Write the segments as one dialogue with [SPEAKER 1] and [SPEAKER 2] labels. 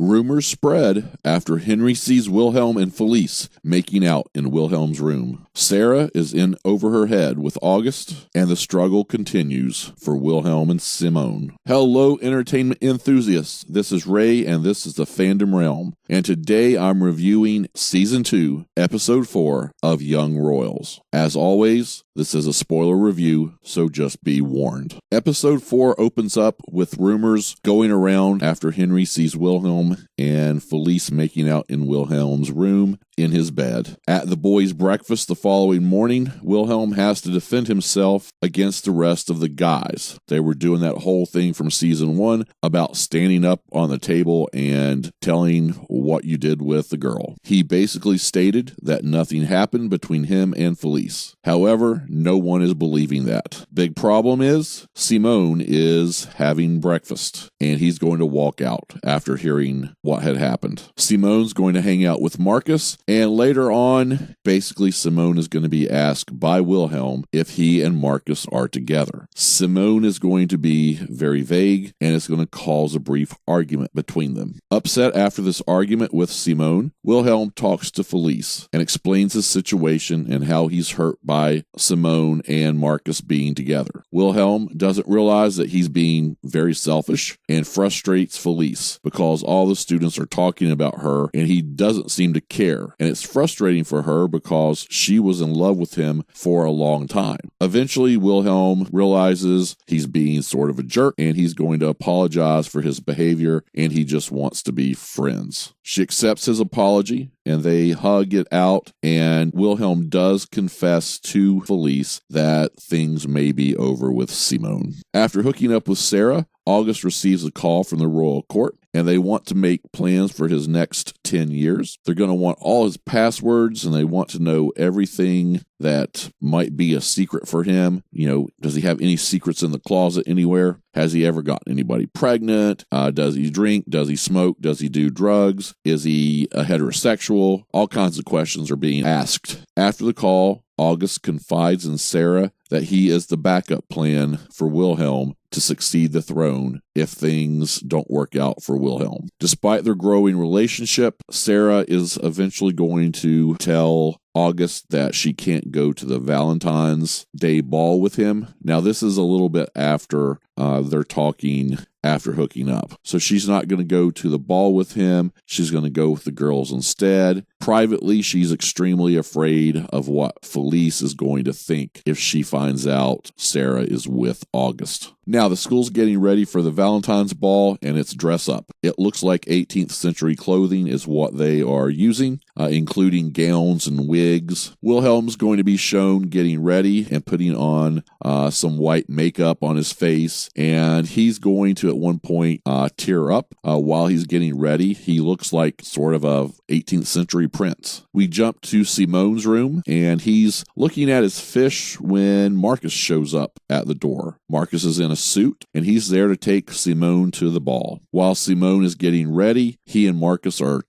[SPEAKER 1] Rumors spread after Henry sees Wilhelm and Felice making out in Wilhelm's room. Sara is in over her head with August, and the struggle continues for Wilhelm and Simon. Hello, entertainment enthusiasts. This is Ray, and this is the Fandom Realm. And today I'm reviewing Season 2, Episode 4 of Young Royals. As always, this is a spoiler review, so just be warned. Episode 4 opens up with rumors going around after Henry sees Wilhelm and Felice making out in Wilhelm's room in his bed. At the boys' breakfast the following morning, Wilhelm has to defend himself against the rest of the guys. They were doing that whole thing from Season 1 about standing up on the table and telling what you did with the girl. He basically stated that nothing happened between him and Felice. However, no one is believing that. Big problem is, Simon is having breakfast, and he's going to walk out after hearing what had happened. Simon's going to hang out with Marcus, and later on, basically Simon is going to be asked by Wilhelm if he and Marcus are together. Simon is going to be very vague, and it's going to cause a brief argument between them. Upset after this argument with Simon, Wilhelm talks to Felice and explains his situation and how he's hurt by Simon and Marcus being together. Wilhelm doesn't realize that he's being very selfish and frustrates Felice because all the students are talking about her and he doesn't seem to care. And it's frustrating for her because she was in love with him for a long time. Eventually, Wilhelm realizes he's being sort of a jerk and he's going to apologize for his behavior and he just wants to be friends. She accepts his apology and they hug it out, and Wilhelm does confess to Felice that things may be over with Simon. After hooking up with Sara, August receives a call from the royal court, and they want to make plans for his next 10 years. They're going to want all his passwords, and they want to know everything that might be a secret for him. You know, does he have any secrets in the closet anywhere? Has he ever gotten anybody pregnant? Does he drink? Does he smoke? Does he do drugs? Is he a heterosexual? All kinds of questions are being asked. After the call, August confides in Sara that he is the backup plan for Wilhelm to succeed the throne if things don't work out for Wilhelm. Despite their growing relationship, Sara is eventually going to tell August that she can't go to the Valentines Day Ball with him. Now, this is a little bit after they're talking after hooking up. So she's not going to go to the ball with him. She's going to go with the girls instead. Privately, she's extremely afraid of what Felice is going to think if she finds out Sara is with August. Now, the school's getting ready for the Valentine's Ball, and it's dress up. It looks like 18th century clothing is what they are using, including gowns and wigs. Wilhelm's going to be shown getting ready and putting on some white makeup on his face, and he's going to at one point tear up while he's getting ready. He looks like sort of a 18th century prince. We jump to Simon's room, and he's looking at his fish when Marcus shows up at the door. Marcus is in a suit, and he's there to take Simon to the ball. While Simon is getting ready, he and Marcus are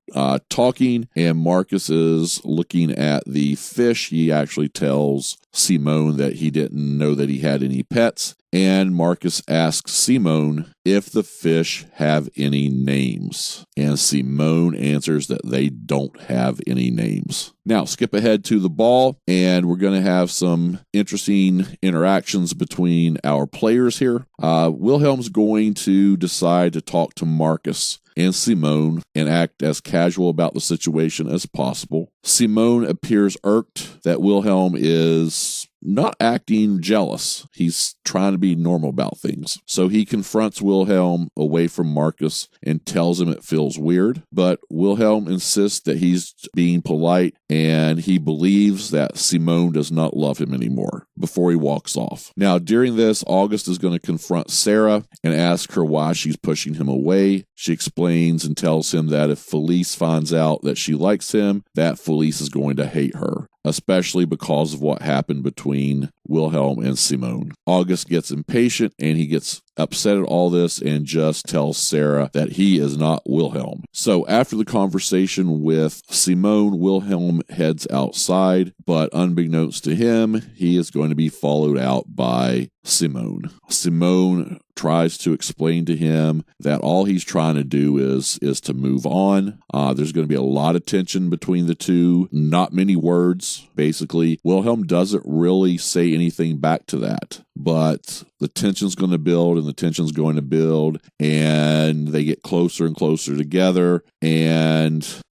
[SPEAKER 1] talking, and Marcus is looking at the fish. He actually tells Simon that he didn't know that he had any pets, and Marcus asks Simon if the fish have any names, and Simon answers that they don't have any names. Now, skip ahead to the ball, and we're going to have some interesting interactions between our players here. Wilhelm's going to decide to talk to Marcus and Simon and act as casual about the situation as possible. Simon appears irked that Wilhelm is not acting jealous. He's trying to be normal about things. So he confronts Wilhelm away from Marcus and tells him it feels weird, but Wilhelm insists that he's being polite and he believes that Simon does not love him anymore before he walks off. Now, during this, August is going to confront Sara and ask her why she's pushing him away. She explains and tells him that if Felice finds out that she likes him, that Felice is going to hate her, especially because of what happened between Wilhelm and Simon. August gets impatient and he gets upset at all this and just tells Sara that he is not Wilhelm. So after the conversation with Simone, Wilhelm heads outside, but unbeknownst to him, he is going to be followed out by Simone. Simone tries to explain to him that all he's trying to do is to move on. There's going to be a lot of tension between the two, not many words. Basically, Wilhelm doesn't really say anything back to that, but the tension's going to build and the tension's going to build, and they get closer and closer together, and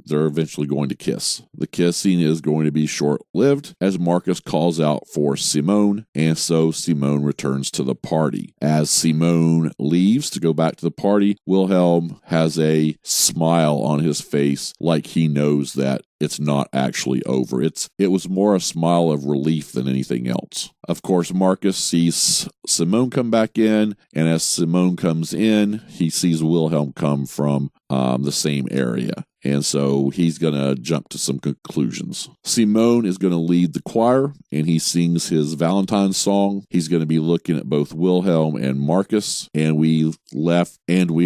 [SPEAKER 1] they're eventually going to kiss. The kissing is going to be short-lived as Marcus calls out for Simone, and so Simone returns to the party. As Simone leaves to go back to the party, Wilhelm has a smile on his face like he knows that it's not actually over. It was more a smile of relief than anything else. Of course, Marcus sees Simone come back in, and as Simone comes in, he sees Wilhelm come from the same area. And so he's going to jump to some conclusions. Simone is going to lead the choir, and he sings his Valentine's song. He's going to be looking at both Wilhelm and Marcus, and we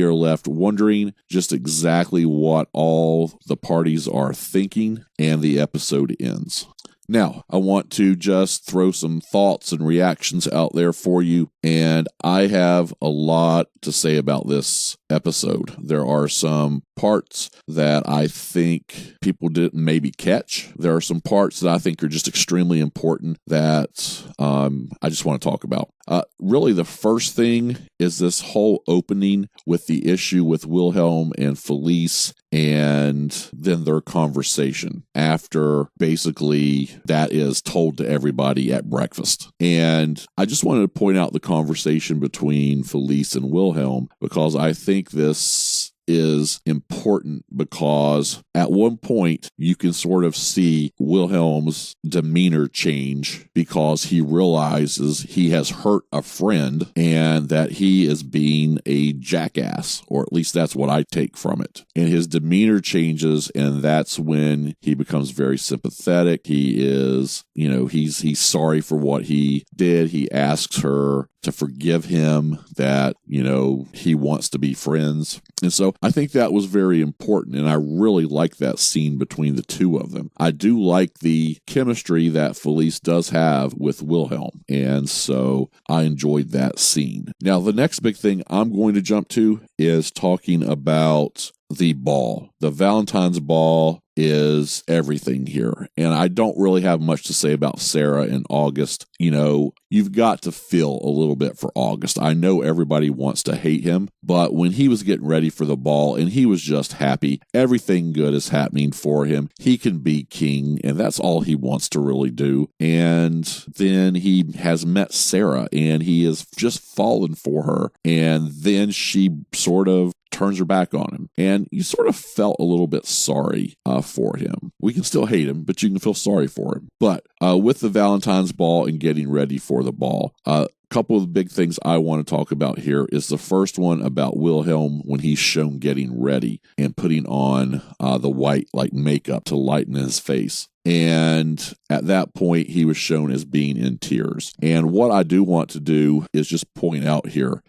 [SPEAKER 1] are left wondering just exactly what all the parties are thinking, and the episode ends. Now, I want to just throw some thoughts and reactions out there for you, and I have a lot to say about this episode. There are some parts that I think people didn't maybe catch. There are some parts that I think are just extremely important that I just want to talk about. Really, the first thing is this whole opening with the issue with Wilhelm and Felice, and then their conversation after basically that is told to everybody at breakfast. And I just wanted to point out the conversation between Felice and Wilhelm, because I think this is important, because at one point you can sort of see Wilhelm's demeanor change because he realizes he has hurt a friend and that he is being a jackass, or at least that's what I take from it. And his demeanor changes, and that's when he becomes very sympathetic. He is, he's sorry for what he did. He asks her to forgive him, that, he wants to be friends. And so I think that was very important, and I really like that scene between the two of them. I do like the chemistry that Felice does have with Wilhelm, and so I enjoyed that scene. Now, the next big thing I'm going to jump to is talking about the ball. The Valentines Ball is everything here. And I don't really have much to say about Sara and August. You've got to feel a little bit for August. I know everybody wants to hate him, but when he was getting ready for the ball and he was just happy, everything good is happening for him. He can be king, and that's all he wants to really do. And then he has met Sara, and he has just fallen for her. And then she sort of turns her back on him, and you sort of felt a little bit sorry for him. We can still hate him, but you can feel sorry for him. But with the Valentine's Ball and getting ready for the ball, couple of the big things I want to talk about here is the first one about Wilhelm when he's shown getting ready and putting on the white makeup to lighten his face. And at that point, he was shown as being in tears. And what I do want to do is just point out here,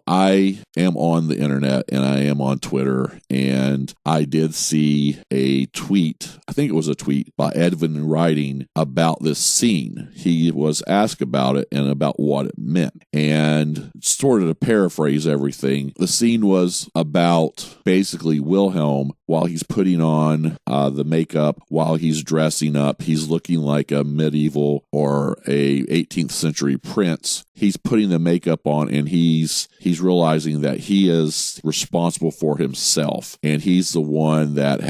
[SPEAKER 1] I am on the internet and I am on Twitter, and I did see a tweet, I think it was a tweet by Edwin writing about this scene. He was asked about it and about what it meant. And sort of to paraphrase everything, the scene was about basically Wilhelm, while he's putting on the makeup, while he's dressing up, he's looking like a medieval or a 18th century prince. He's putting the makeup on, and he's realizing that he is responsible for himself, and he's the one that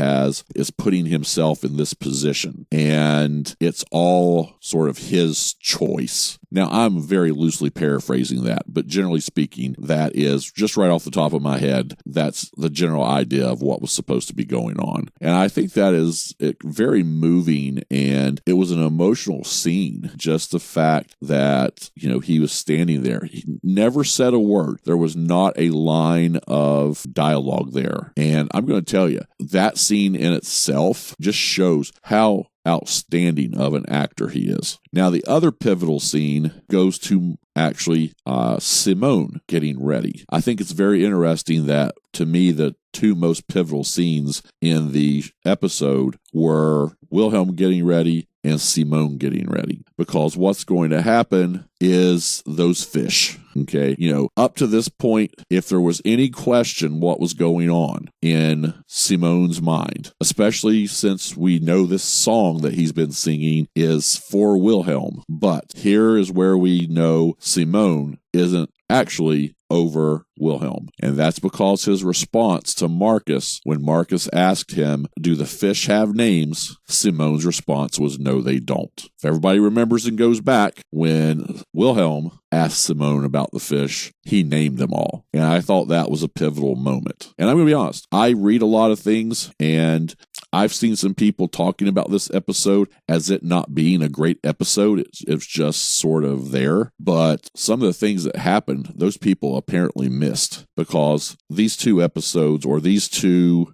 [SPEAKER 1] is putting himself in this position, and it's all sort of his choice. Now, I'm very loosely paraphrasing that, but generally speaking, that is just right off the top of my head. That's the general idea of what was supposed to be going on. And I think that is very moving, and it was an emotional scene. Just the fact that, he was standing there. He never said a word. There was not a line of dialogue there. And I'm going to tell you, that scene in itself just shows how outstanding of an actor he is. Now, the other pivotal scene goes to actually Simone getting ready. I think it's very interesting that, to me, the two most pivotal scenes in the episode were Wilhelm getting ready and Simone getting ready, because what's going to happen is those fish. Okay, up to this point, if there was any question what was going on in Simone's mind, especially since we know this song that he's been singing is for Wilhelm, but here is where we know Simone isn't actually over Wilhelm. And that's because his response to Marcus, when Marcus asked him, do the fish have names? Simone's response was, no, they don't. If everybody remembers and goes back, when Wilhelm asked Simone about the fish, he named them all. And I thought that was a pivotal moment. And I'm going to be honest, I read a lot of things, and I've seen some people talking about this episode as it not being a great episode. It's just sort of there. But some of the things that happened, those people apparently missed, because these two episodes, or these two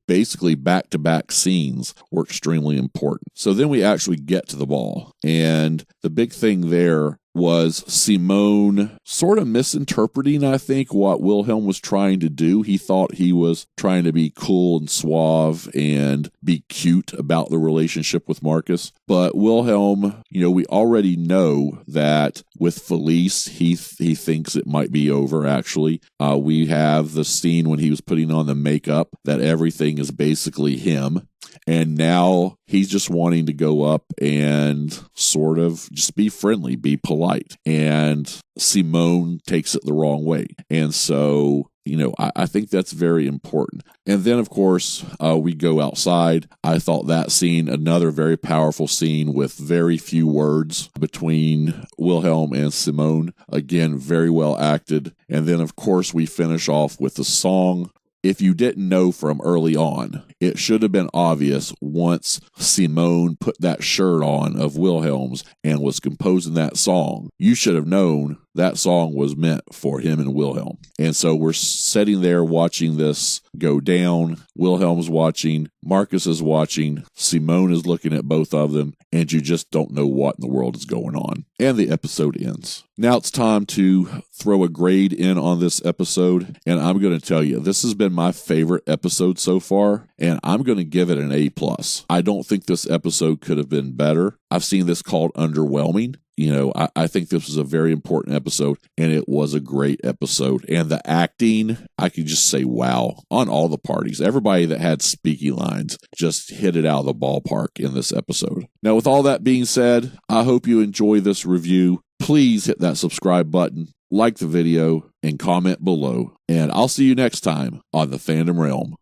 [SPEAKER 1] basically back-to-back scenes were extremely important. So then we actually get to the ball. And the big thing there was Simone sort of misinterpreting, I think, what Wilhelm was trying to do. He thought he was trying to be cool and suave and be cute about the relationship with Marcus. But Wilhelm, we already know that with Felice, he thinks it might be over, actually. We have the scene when he was putting on the makeup that everything is basically him. And now he's just wanting to go up and sort of just be friendly, be polite. And Simone takes it the wrong way. And so, I think that's very important. And then, of course, we go outside. I thought that scene, another very powerful scene with very few words between Wilhelm and Simone. Again, very well acted. And then, of course, we finish off with the song. If you didn't know from early on, it should have been obvious once Simone put that shirt on of Wilhelm's and was composing that song. You should have known that song was meant for him and Wilhelm. And so we're sitting there watching this go down. Wilhelm's watching, Marcus is watching, Simone is looking at both of them, and you just don't know what in the world is going on. And the episode ends. Now it's time to throw a grade in on this episode, and I'm going to tell you, this has been my favorite episode so far, and I'm going to give it an A+. I don't think this episode could have been better. I've seen this called underwhelming. I think this was a very important episode, and it was a great episode. And the acting, I could just say wow on all the parties. Everybody that had speaking lines just hit it out of the ballpark in this episode. Now, with all that being said, I hope you enjoy this review. Please hit that subscribe button, like the video, and comment below. And I'll see you next time on the Fandom Realm.